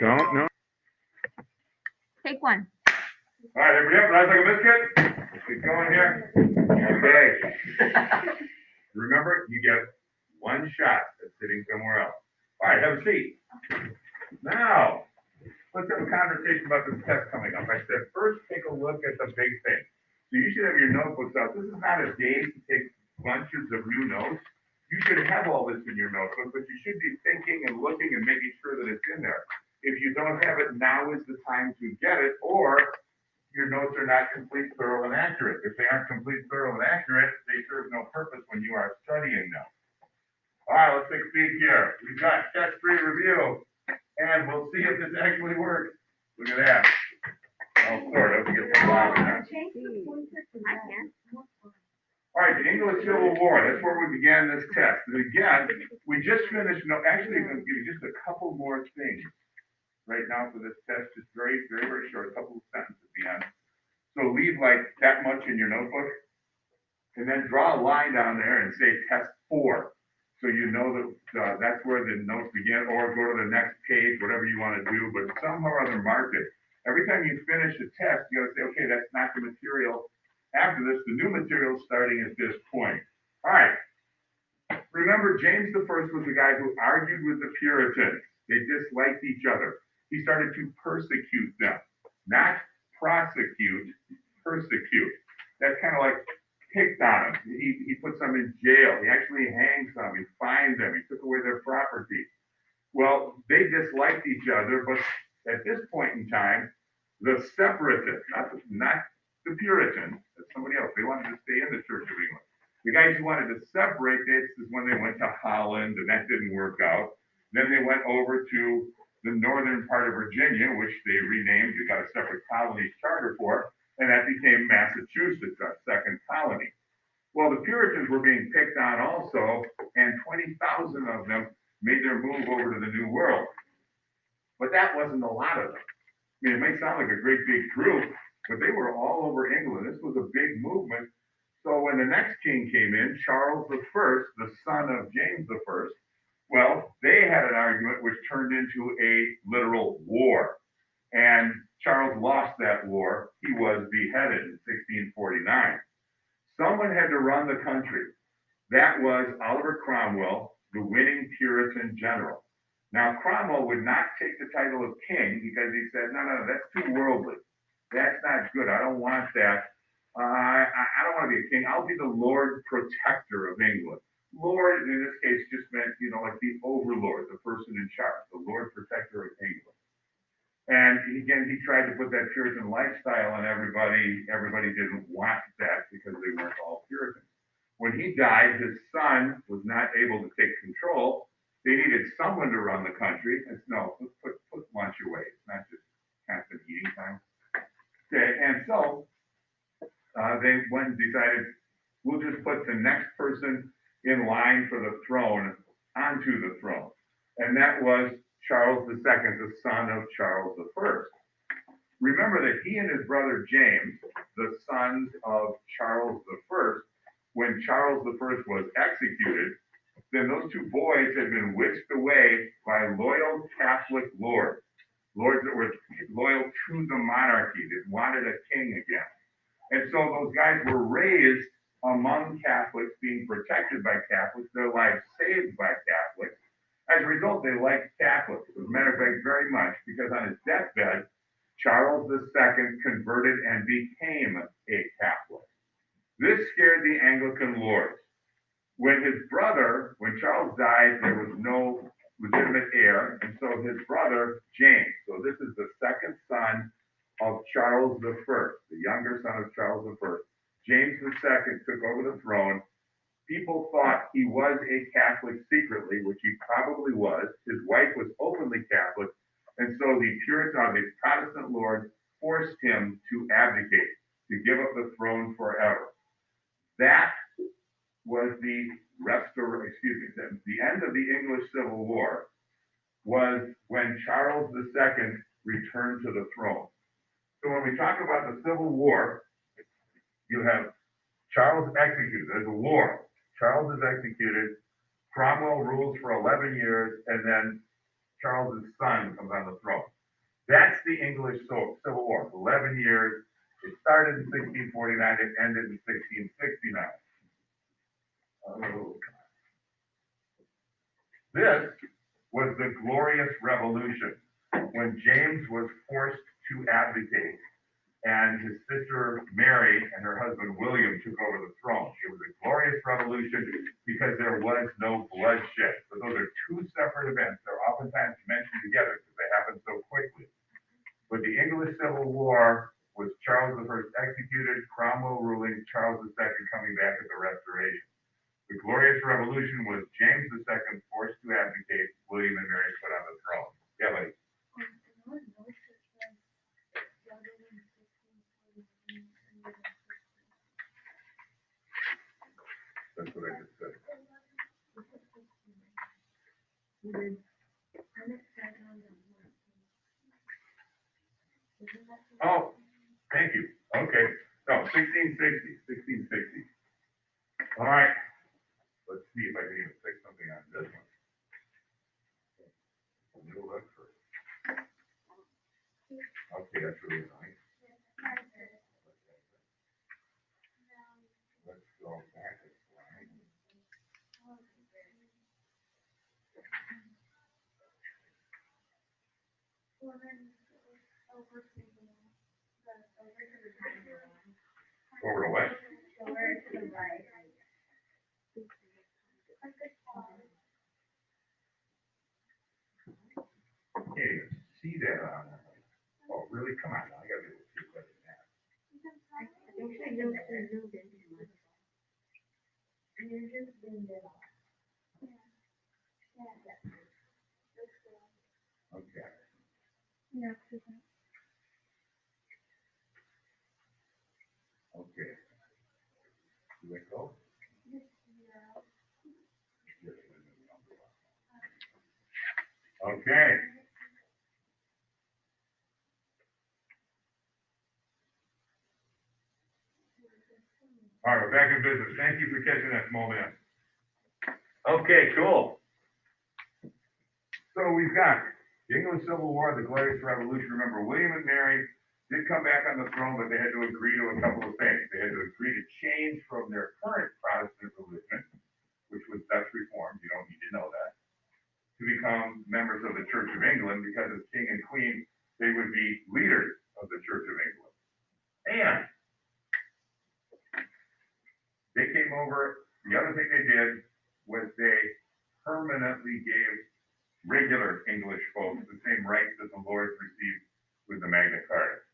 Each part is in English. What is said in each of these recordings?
Don't know. Take one. All right, everybody up, rise like a biscuit. Let's get going here. Okay. Remember, you get one shot at sitting somewhere else. All right, have a seat. Now, let's have a conversation about this test coming up. I said, first, take a look at the big thing. So you should have your notebooks out. This is not a day to take bunches of new notes. You should have all this in your notebook, but you should be thinking and looking and making sure that it's in there. If you don't have it, now is the time to get it, or your notes are not complete, thorough, and accurate. If they aren't complete, thorough, and accurate, they serve no purpose when you are studying them. All right, let's take a peek here. We've got test 3 review, and we'll see if this actually works. Look at that. All sort of. Get some live in there. I can. All right, the English Civil War. That's where we began this test. And again, we just finished. No, actually, I'm going to give you just a couple more things right now for this test. Just very, very, very short. A couple of sentences at the end. So leave like that much in your notebook, and then draw a line down there and say test 4. So you know that that's where the notes begin, or go to the next page, whatever you want to do, but somehow or other mark it. Every time you finish a test, you got to say, okay, that's not the material. After this, the new material is starting at this point. All right. Remember, James I was the guy who argued with the Puritans. They disliked each other. He started to persecute them, not prosecute, persecute. That's kind of like picked on them. He put some in jail. He actually hanged some. He fined them. He took away their property. Well, they disliked each other, but at this point in time, the separatists, not the Puritans, that's somebody else. They wanted to stay in the Church of England. The guys who wanted to separate, this is when they went to Holland, and that didn't work out. Then they went over to the northern part of Virginia, which they renamed, they got a separate colony charter for, and that became Massachusetts, our second colony. Well, the Puritans were being picked on also, and 20,000 of them made their move over to the New World. But that wasn't a lot of them. I mean, it may sound like a great big group, but they were all over England. This was a big movement. So when the next king came in, Charles I, the son of James I, well, they had an argument which turned into a literal war. And Charles lost that war. He was beheaded in 1649. Someone had to run the country. That was Oliver Cromwell, the winning Puritan general. Now, Cromwell would not take the title of king because he said, no, that's too worldly. That's not good. I don't want that. I don't want to be a king. I'll be the Lord Protector of England. Lord, in this case, just meant, like the overlord, the person in charge, the Lord Protector of England. And again, he tried to put that Puritan lifestyle on everybody. Everybody didn't want that because they weren't all Puritans. When he died, his son was not able to take control. They needed someone to run the country. And no, put lunch away. It's not just constant eating time. Okay, and so they went and decided, we'll just put the next person in line for the throne onto the throne. And that was Charles II, the son of Charles I. Remember that he and his brother James, the sons of Charles I, when Charles I was executed, then those two boys had been whisked away by loyal Catholic lords that were loyal to the monarchy, that wanted a king again. And so those guys were raised among Catholics, being protected by Catholics, their lives saved by Catholics. As a result, they liked Catholics, as a matter of fact, very much, because on his deathbed, Charles II converted and became a Catholic. This scared the Anglican lords. When Charles died, there was no legitimate heir, and so his brother, James, so this is the second son of Charles I, the younger son of Charles I, James II took over the throne. People thought he was a Catholic secretly, which he probably was. His wife was openly Catholic, and so the Protestant lords forced him to abdicate, to give up the throne forever. That was the end of the English Civil War was when Charles II returned to the throne. So when we talk about the Civil War, you have Charles executed. There's a war. Charles is executed. Cromwell rules for 11 years, and then Charles's son comes on the throne. That's the English Civil War. 11 years. It started in 1649. It ended in 1669. Oh, this was the Glorious Revolution, when James was forced to abdicate and his sister Mary and her husband William took over the throne. It was a glorious revolution because there was no bloodshed. So those are two separate events. They're oftentimes mentioned together because they happen so quickly. But the English Civil War was Charles I executed, Cromwell ruling, Charles II coming back at the Restoration. The Glorious Revolution was James II forced to abdicate, William and Mary put on the throne. Yeah, buddy. That's what I just said. Oh, thank you. Okay. No, 1660. All right. Let's see if I can even fix something on this one. Okay, that's really nice. Let's go back a slide. Over to what? Can't even see that on there. Oh, really? Come on now. I gotta be able to see better than that. Okay. Okay. Do I go? Okay. All right, we're back in business. Thank you for catching that moment. Okay, cool. So we've got the English Civil War, the Glorious Revolution. Remember, William and Mary did come back on the throne, but they had to agree to a couple of things. They had to agree to change from their current Protestant religion, which was Dutch Reformed, you don't need to know that, to become members of the Church of England, because as king and queen, they would be leaders of the Church of England. And they came over, the other thing they did was they permanently gave regular English folks the same rights that the Lords received with the Magna Carta.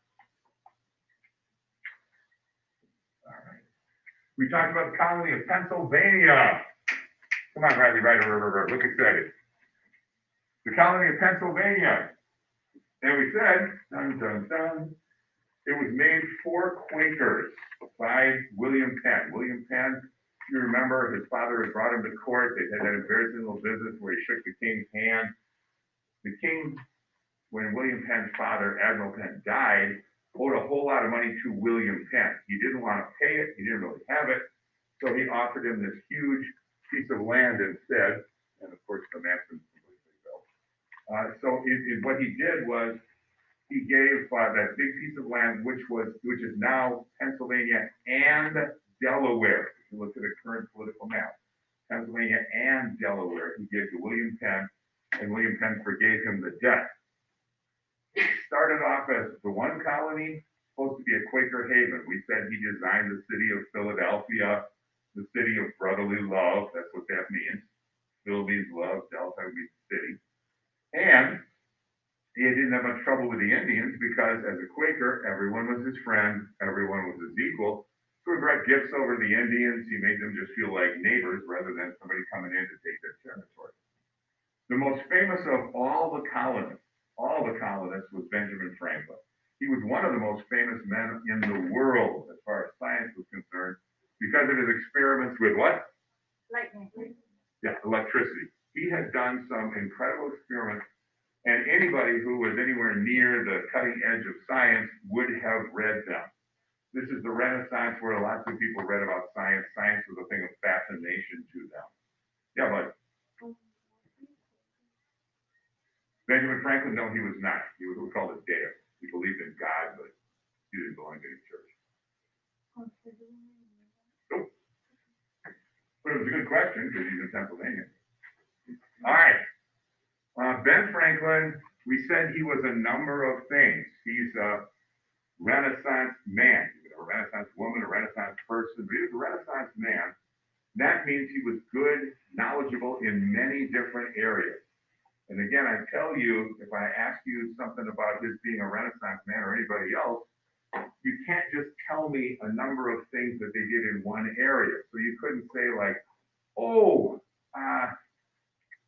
All right. We talked about the colony of Pennsylvania. Come on, Riley, look excited. The colony of Pennsylvania. And we said, dun, dun, dun, it was made for Quakers by William Penn. William Penn, if you remember, his father had brought him to court. They had that embarrassing little business where he shook the king's hand. The king, when William Penn's father, Admiral Penn, died, owed a whole lot of money to William Penn. He didn't want to pay it. He didn't really have it. So he offered him this huge piece of land instead. And of course, the Maxons completely built. What he did was he gave that big piece of land, which is now Pennsylvania and Delaware. If you look at a current political map, Pennsylvania and Delaware, he gave to William Penn, and William Penn forgave him the debt. Started off as the one colony, supposed to be a Quaker haven. We said he designed the city of Philadelphia, the city of brotherly love. That's what that means. Phil means love, Delphi means city. And he didn't have much trouble with the Indians because as a Quaker, everyone was his friend, everyone was his equal. So he brought gifts over to the Indians. He made them just feel like neighbors rather than somebody coming in to take their territory. The most famous of all the colonists was Benjamin Franklin. He was one of the most famous men in the world as far as science was concerned because of his experiments with what? Lightning. Yeah, electricity. He had done some incredible experiments, and anybody who was anywhere near the cutting edge of science would have read them. This is the Renaissance where lots of people read about science. Science was a thing of fascination to them. Yeah, but Benjamin Franklin, no, he was not. He was what we call a deist. He believed in God, but he didn't belong to any church. Nope. But it was a good question because he's in Pennsylvania. All right. Ben Franklin, we said he was a number of things. He's a Renaissance man, a Renaissance woman, a Renaissance person, but he was a Renaissance man. That means he was good, knowledgeable in many different areas. And again, I tell you, if I ask you something about his being a Renaissance man or anybody else, you can't just tell me a number of things that they did in one area. So you couldn't say like, oh,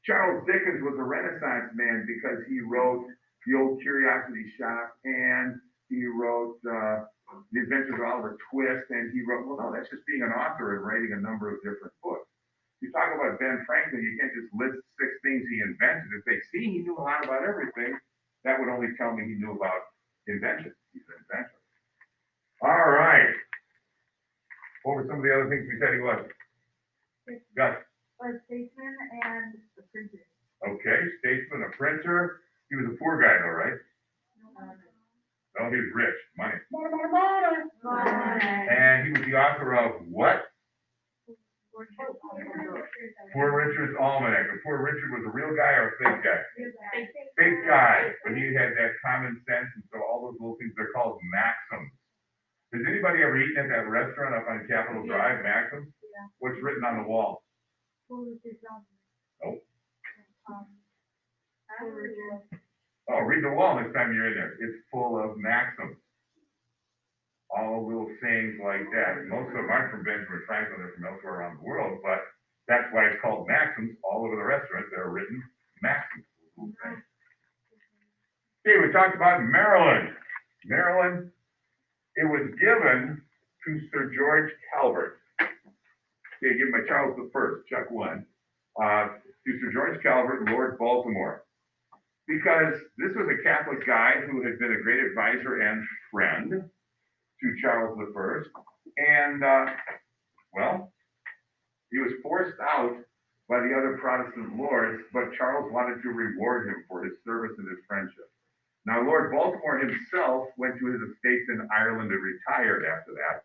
Charles Dickens was a Renaissance man because he wrote The Old Curiosity Shop and he wrote The Adventures of Oliver Twist and he wrote, well, no, that's just being an author and writing a number of different books. You talk about Ben Franklin, you can't just list 6 things he invented. If they see he knew a lot about everything, that would only tell me he knew about invention. He's an inventor. All right. What were some of the other things we said he was? Gus. A statesman and a printer. Okay, statesman, a printer. He was a poor guy though, right? No, he was rich. Money. And he was the author of what? Poor Richard's Almanac. And Poor Richard was a real guy or a fake guy? Fake guy. But he had that common sense, and so all those little things, they're called maxims. Has anybody ever eaten at that restaurant up on Capitol Drive, Maxims? Yeah. What's written on the wall? Nope. Oh, read the wall next time you're in there. It's full of maxims. All little sayings like that. Most of them aren't from Benjamin Franklin, they're from elsewhere around the world, but that's why it's called maxims. All over the restaurants, there are written maxims. Okay, we talked about Maryland. Maryland, it was given to Sir George Calvert. Okay, given by Charles I, Chuck 1, to Sir George Calvert, Lord Baltimore. Because this was a Catholic guy who had been a great advisor and friend to Charles I. And, well, he was forced out by the other Protestant lords, but Charles wanted to reward him for his service and his friendship. Now, Lord Baltimore himself went to his estates in Ireland and retired after that.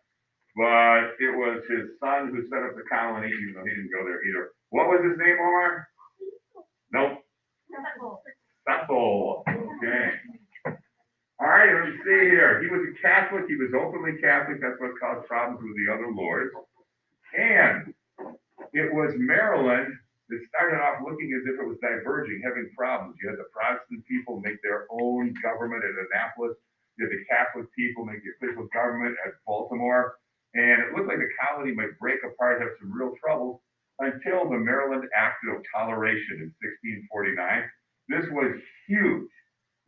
But it was his son who set up the colony, even though he didn't go there either. What was his name, Omar? Nope. Cecil. Okay. All right, let's see here. He was a Catholic. He was openly Catholic. That's what caused problems with the other lords. And it was Maryland that started off looking as if it was diverging, having problems. You had the Protestant people make their own government at Annapolis. You had the Catholic people make the official government at Baltimore. And it looked like the colony might break apart, have some real trouble, until the Maryland Act of Toleration in 1649. This was huge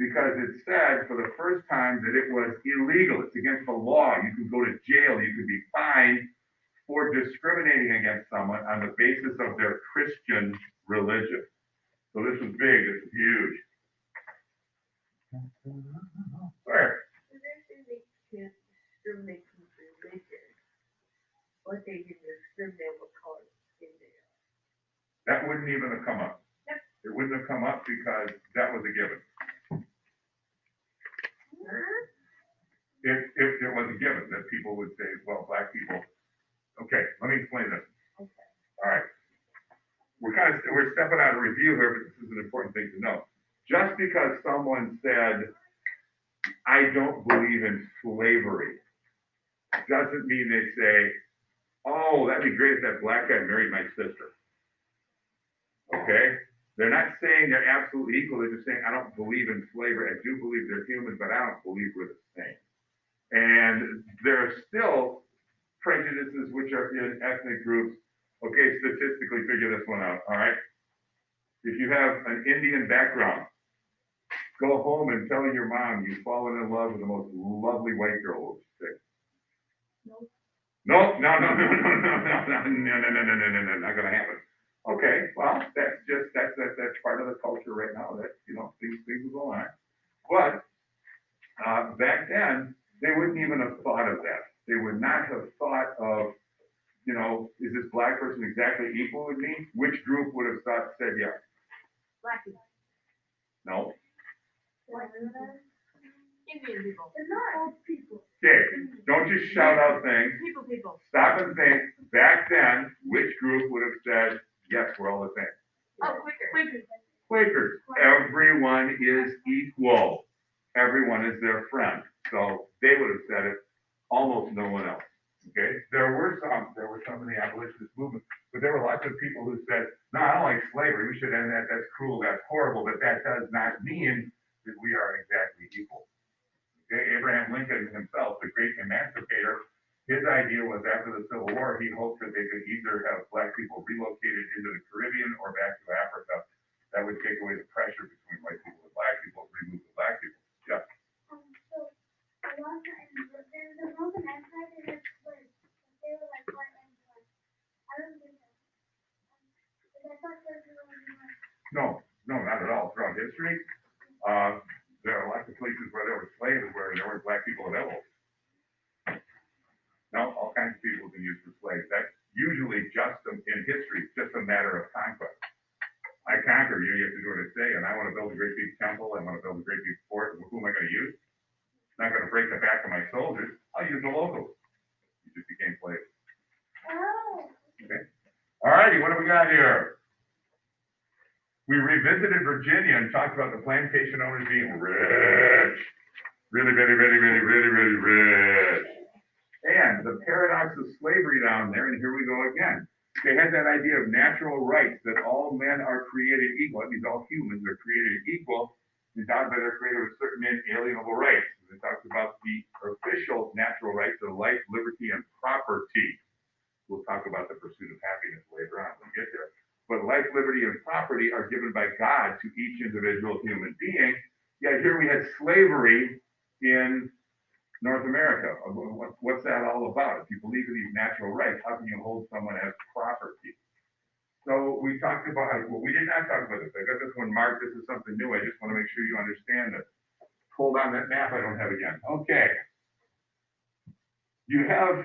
because it said for the first time that it was illegal. It's against the law. You can go to jail. You can be fined for discriminating against someone on the basis of their Christian religion. So this was big. This was huge. Where? What they did discriminate with colors in there. That wouldn't even have come up. Yep. It wouldn't have come up because that was a given. If it was a given, that people would say, well, black people. Okay, let me explain this. Okay. All right. We're stepping out of review here, but this is an important thing to know. Just because someone said, I don't believe in slavery, doesn't mean they say, oh, that'd be great if that black guy married my sister. Okay? They're not saying they're absolutely equal. They're just saying, I don't believe in slavery. I do believe they're human, but I don't believe we're the same. And there are still prejudices which are in ethnic groups. Okay, statistically, figure this one out, all right? If you have an Indian background, go home and tell your mom you've fallen in love with the most lovely white girl. No, not gonna happen. Okay, well, that's part of the culture right now that, things will go on. But, back then, they wouldn't even have thought of that. They would not have thought of, is this black person exactly equal with me? Which group would have said yes? Black people. No. Indian people. They're not old people. Okay, don't just shout out things. People. Stop and think. Back then, which group would have said, yes, we're all the same? Oh, Quakers. Quakers. Everyone is equal. Everyone is their friend. So they would have said it, almost no one else. Okay? There were some in the abolitionist movement, but there were lots of people who said, no, I don't like slavery. We should end that. That's cruel. That's horrible. But that does not mean that we are exactly equal. Okay? Abraham Lincoln himself, the great emancipator, his idea was after the Civil War, he hoped that they could either have black people relocated into the Caribbean or back to Africa. That would take away the pressure between white people and black people, remove the black people. Yeah. So a lot of times, the Roman Empire they had slaves. They were like white and black. I don't think that. But I thought slaves were only white. No, not at all. Throughout history, there are lots of places where there were slaves where there were black people available. No, all kinds of people have been used for slaves. That's usually just in history, just a matter of conquest. I conquer you, you have to do what I say, and I want to build a great big temple, I want to build a great big fort, and who am I going to use? I'm not going to break the back of my soldiers, I'll use the locals. You just became slaves. Oh. Okay. All righty, what do we got here? We revisited Virginia and talked about the plantation owners being rich. Really rich. And the paradox of slavery down there, and here we go again. They had that idea of natural rights, that all men are created equal. That means all humans are created equal, endowed by their creator with certain inalienable rights. It talks about the official natural rights of life, liberty, and property. We'll talk about the pursuit of happiness later on when we get there. But life, liberty, and property are given by God to each individual human being. Yet here we had slavery in North America. What's that all about? If you believe in these natural rights, how can you hold someone as property? So we talked about, well, we did not talk about this. I got this one marked. This is something new. I just want to make sure you understand it. Hold on that map I don't have again. Okay. You have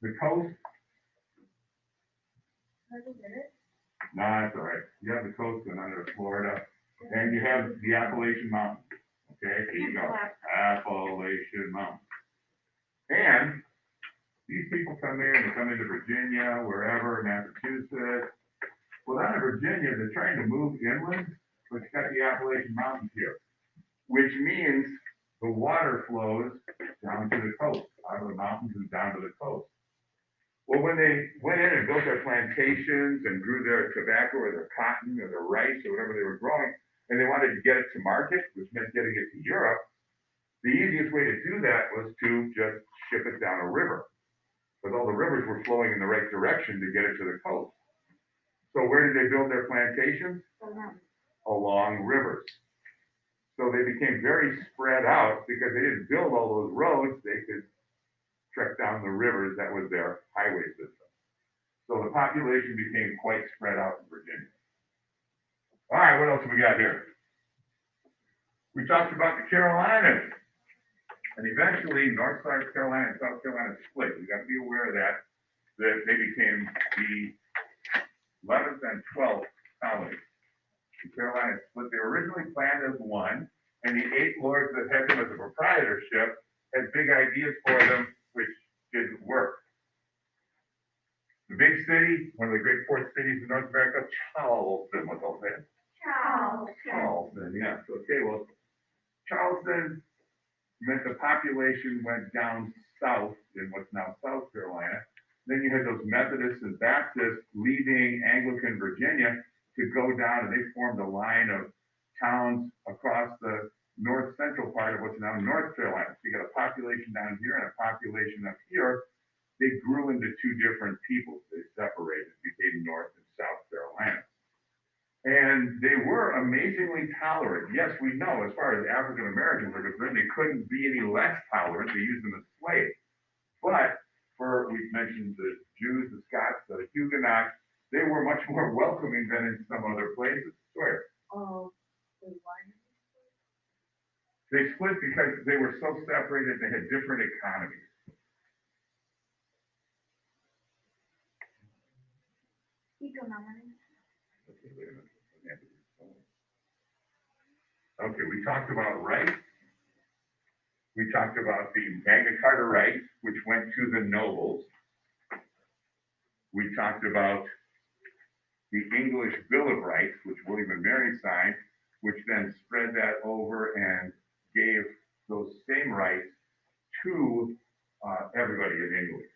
the coast. No, that's all right. You have the coast going under Florida, and you have the Appalachian Mountains. Okay, here you go. Appalachian Mountains. And these people come in, they come into Virginia, wherever, Massachusetts. Well, down in Virginia, they're trying to move inland, but you got the Appalachian Mountains here, which means the water flows down to the coast, out of the mountains and down to the coast. Well, when they went in and built their plantations and grew their tobacco or their cotton or their rice or whatever they were growing, and they wanted to get it to market, which meant getting it to Europe, the easiest way to do that was to just ship it down a river, because all the rivers were flowing in the right direction to get it to the coast. So where did they build their plantations? Along rivers. So they became very spread out because they didn't build all those roads. They could trek down the rivers. That was their highway system. So the population became quite spread out in Virginia. All right, what else have we got here? We talked about the Carolinas. And eventually, North Carolina and South Carolina split. We got to be aware of that they became the 11th and 12th colonies. The Carolinas split. They were originally planned as one, and the 8 lords that had them as a proprietorship had big ideas for them, which didn't work. The big city, one of the great port cities in North America, Charleston, what's all that? Charleston, yes. Okay, well, Charleston meant the population went down south in what's now South Carolina. Then you had those Methodists and Baptists leaving Anglican Virginia to go down, and they formed a line of towns across the north central part of what's now North Carolina. So you got a population down here and a population up here. They grew into 2 different peoples. They separated, became North and South Carolina. And they were amazingly tolerant. Yes, we know as far as African Americans are concerned, they couldn't be any less tolerant. They used them as slaves. But we've mentioned the Jews, the Scots, the Huguenots, they were much more welcoming than in some other places. Sawyer. They split because they were so separated, they had different economies. Okay, wait a minute. talked about rights. We talked about the Magna Carta rights, which went to the nobles. We talked about the English Bill of Rights, which William and Mary signed, which then spread that over and gave those same rights to everybody in England.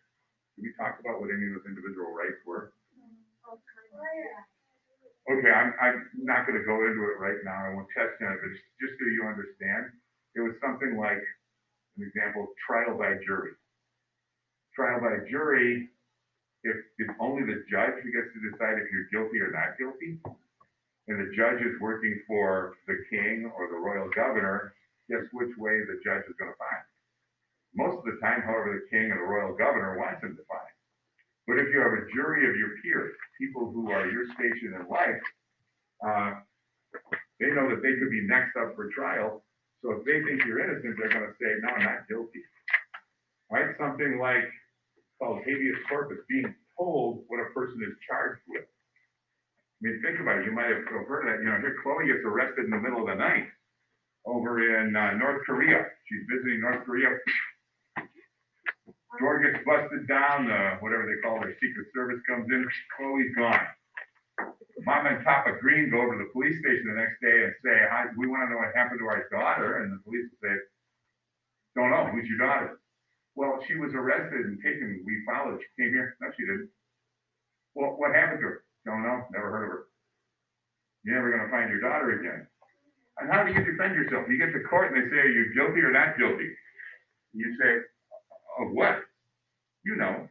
Did we talk about what any of those individual rights were? Okay, I'm not going to go into it right now. I won't test on it, but just so you understand, it was something like, an example, trial by jury. Trial by jury, if it's only the judge who gets to decide if you're guilty or not guilty, and the judge is working for the king or the royal governor, guess which way the judge is going to find? Most of the time, however, the king or the royal governor wants him to find. But if you have a jury of your peers, people who are your station in life, they know that they could be next up for trial. So if they think you're innocent, they're going to say, no, not guilty. Right? Something like called habeas corpus, being told what a person is charged with. I mean, think about it. You might have heard of that. You know, here Chloe gets arrested in the middle of the night over in North Korea. She's visiting North Korea. Door gets busted down. Whatever they call their Secret Service comes in. Chloe's gone. Mom and Papa Green go over to the police station the next day and say, "Hi, we want to know what happened to our daughter." And the police will say, "Don't know. Who's your daughter?" "Well, she was arrested and taken. We followed. She came here." "No, she didn't." "Well, what happened to her?" "Don't know. Never heard of her." You're never going to find your daughter again. And how do you defend yourself? You get to court and they say, "Are you guilty or not guilty?" You say, "Of what?" You know.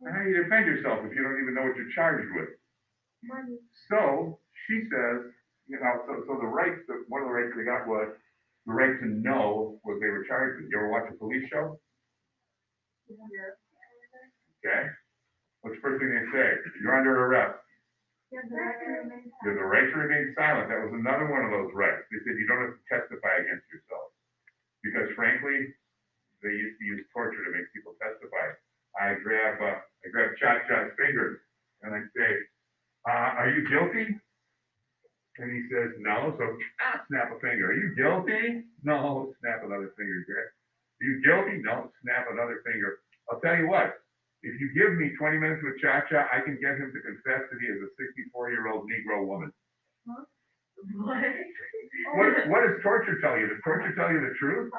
And how do you defend yourself if you don't even know what you're charged with? Money. So she says, you know, so the rights, one of the rights they got was the right to know what they were charged with. You ever watch a police show? Yeah. Okay. What's the first thing they say? "You're under arrest." Yeah, the right to remain You have the right to remain silent. That was another one of those rights. They said you don't have to testify against yourself. Because frankly, they used to use torture to make people testify. I grab Cha-Cha's fingers and I say, "Are you guilty?" And he says, "No." So snap a finger. "Are you guilty?" "No." Snap another finger. "Are you guilty?" "No." Snap another finger. I'll tell you what. If you give me 20 minutes with Cha-Cha, I can get him to confess that he is a 64-year-old Negro woman. What? What does torture tell you? Does torture tell you the truth?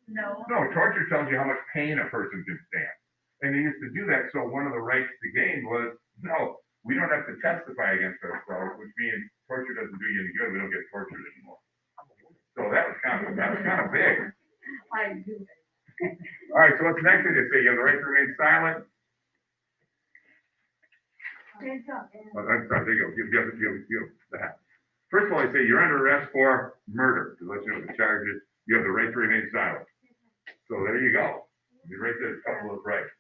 No. No, torture tells you how much pain a person can stand. And they used to do that, so one of the rights to gain was, no, we don't have to testify against ourselves, which means torture doesn't do you any good. We don't get tortured anymore. So that was kind of big. I do. All right, so what's the next thing they say? You have the right to remain silent. Hands up. Oh, there you go. You have that. First of all, they say you're under arrest for murder. To let you know the charges, you have the right to remain silent. So there you go. You right there, a couple of rights.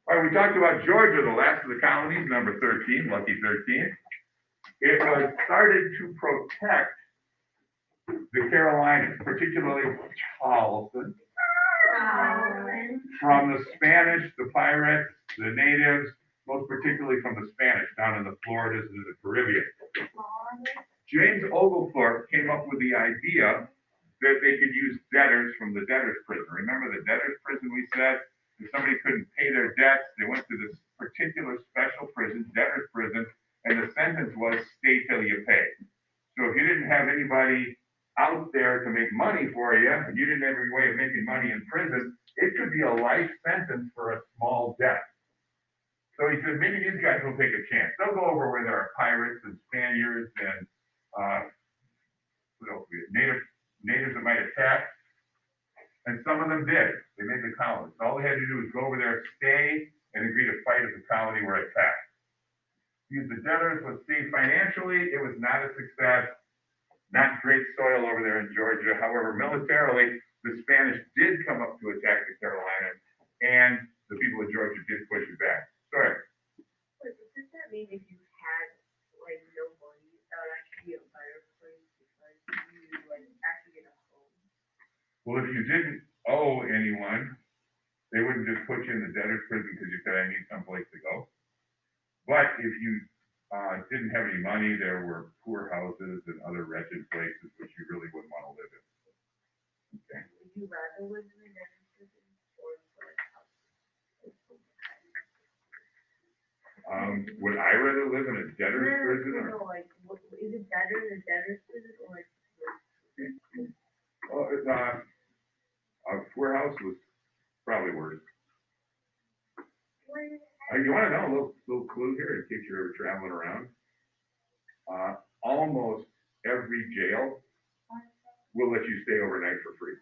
All right, we talked about Georgia, the last of the colonies, number 13, lucky 13. It was started to protect the Carolinas, particularly Charleston, from the Spanish, the pirates, the natives, most particularly from the Spanish down in the Floridas and the Caribbean. James Oglethorpe came up with the idea that they could use debtors from the debtors prison. Remember the debtors prison we said? If somebody couldn't pay their debts, they went to this particular special prison, debtors prison, and the sentence was stay till you pay. So if you didn't have anybody out there to make money for you, and you didn't have any way of making money in prison, it could be a life sentence for a small debt. So he said, maybe these guys will take a chance. They'll go over where there are pirates and Spaniards and natives that might attack. And some of them did. They made the colonies. All they had to do was go over there, stay, and agree to fight if the colony were attacked. Because the debtors, let's see, financially, it was not a success. Not great soil over there in Georgia. However, militarily, the Spanish did come up to attack the Carolinas, and the people of Georgia did push it back. Sorry. Wait, but does that mean if you had, like, no money, that would actually be a better place because you, like, actually get a home? Well, if you didn't owe anyone, they wouldn't just put you in the debtor's prison because you said, I need someplace to go. But if you didn't have any money. There were poor houses and other wretched places which you really wouldn't want to live in. Okay. Would you rather live in a debtor's prison or like house? Would I rather live in a debtor's prison or? No, like, what, is it better in a debtor's prison or like? Well, a poorhouse was probably worse. You want to know a little clue here in case you're ever traveling around? Almost every jail will let you stay overnight for free.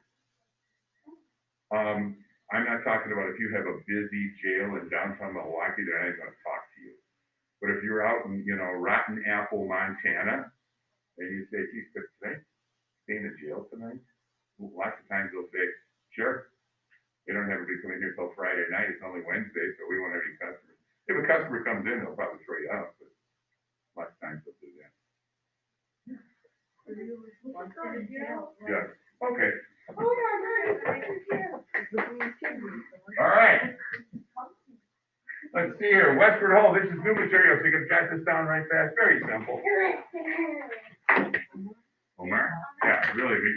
I'm not talking about if you have a busy jail in downtown Milwaukee, they're not going to talk to you. But if you're out in, Rotten Apple, Montana, and you say, geez, could I stay in the jail tonight? Lots of times they'll say, sure. They don't have to come in here till Friday night. It's only Wednesday, so we won't have any customers. If a customer comes in, they'll probably throw you out, but lots of times they'll do that. Yeah. Okay. All right. Let's see here. Westward Ho, this is new material, so you can jot this down right fast. Very simple. Omar? Yeah, really, we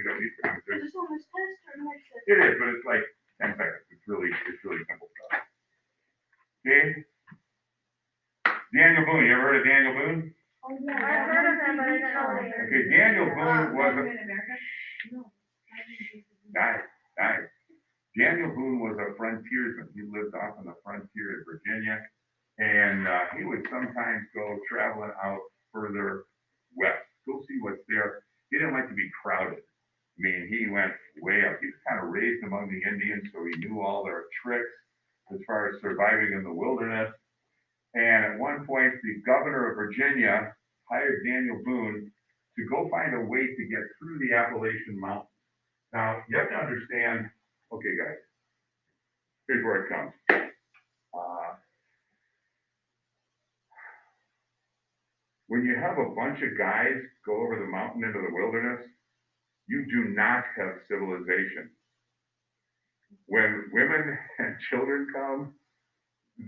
don't need to. Is this on this test or next test? It is, but it's like 10 seconds. It's really simple stuff. Okay? Daniel Boone, you ever heard of Daniel Boone? Oh, yeah. I've heard of him, but I don't know what he is. Okay, Daniel Boone was a, in America? No. nice. Daniel Boone was a frontiersman. He lived off on the frontier of Virginia, and he would sometimes go traveling out further west. Go see what's there. He didn't like to be crowded. I mean, he went way up. He was kind of raised among the Indians, so he knew all their tricks as far as surviving in the wilderness. And at one point, the governor of Virginia hired Daniel Boone to go find a way to get through the Appalachian Mountains. Now, you have to understand, okay, guys, here's where it comes. When you have a bunch of guys go over the mountain into the wilderness, you do not have civilization. When women and children come,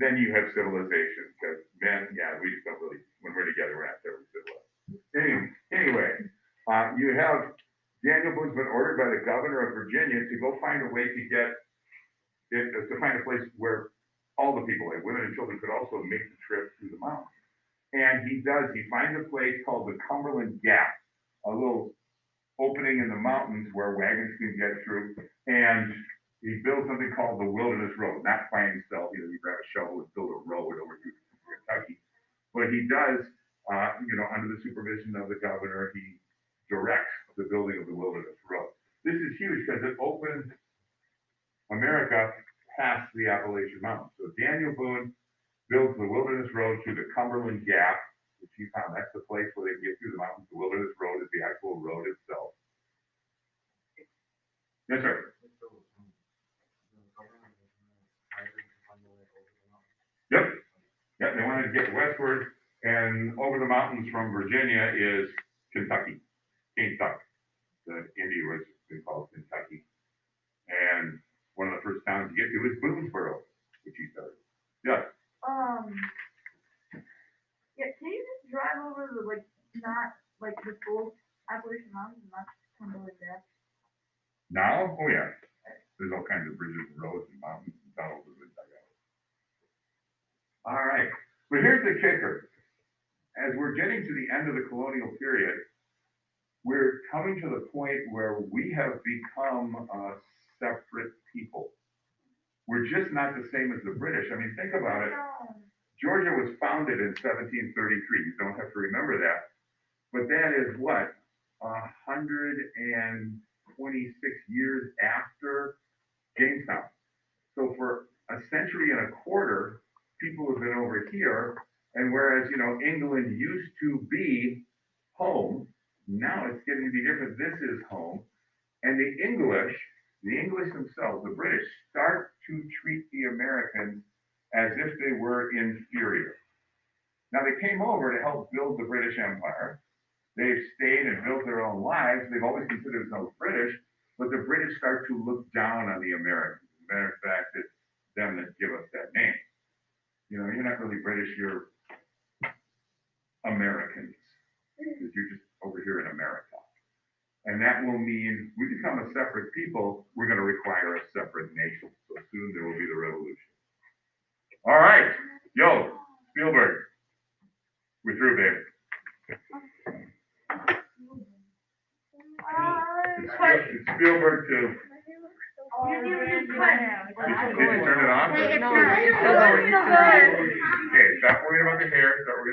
then you have civilization. Because men, yeah, we just don't really, when we're together, we're not terribly civilized. Anyway, you have Daniel Boone's been ordered by the governor of Virginia to go find a way to get it, to find a place where all the people, like women and children, could also make the trip through the mountains. And he does. He finds a place called the Cumberland Gap, a little opening in the mountains where wagons can get through. And he builds something called the Wilderness Road, not by himself. You grab a shovel and build a road over through Kentucky. But he does, under the supervision of the governor, he directs the building of the Wilderness Road. This is huge because it opens America past the Appalachian Mountains. So Daniel Boone builds the Wilderness Road through the Cumberland Gap, which he found. That's the place where they get through the mountains. The Wilderness Road is the actual road itself. Yes, sir. Yep. Yep, they wanted to get westward, and over the mountains from Virginia is Kentucky. The Indy was called Kentucky. And one of the first towns to get to is Boonesboro, which he started. Yes. Yeah, can you just drive over the, not, the full Appalachian Mountains and not Cumberland Gap? Now? Oh, yeah. There's all kinds of bridges and roads and mountains and tunnels and things like that. All right. But here's the kicker. As we're getting to the end of the colonial period, we're coming to the point where we have become a separate people. We're just not the same as the British. I mean, think about it. Georgia was founded in 1733. You don't have to remember that. But that is what? 126 years after Jamestown. So for a century and a quarter, people have been over here. And whereas, England used to be home, now it's getting to be different. This is home. And the English themselves, the British, start to treat the Americans as if they were inferior. Now, they came over to help build the British Empire. They've stayed and built their own lives. They've always considered themselves British, but the British start to look down on the Americans. As a matter of fact, it's them that give us that name. You're not really British, you're Americans, because you're just over here in America. And that will mean we become a separate people, we're gonna require a separate nation. So soon there will be the revolution. All right, yo, Spielberg. We're through, babe. It's Spielberg too. You didn't even cut. Did you turn it on? Hey, it's No, not. it's still going. Okay, stop worrying about the hair, start worrying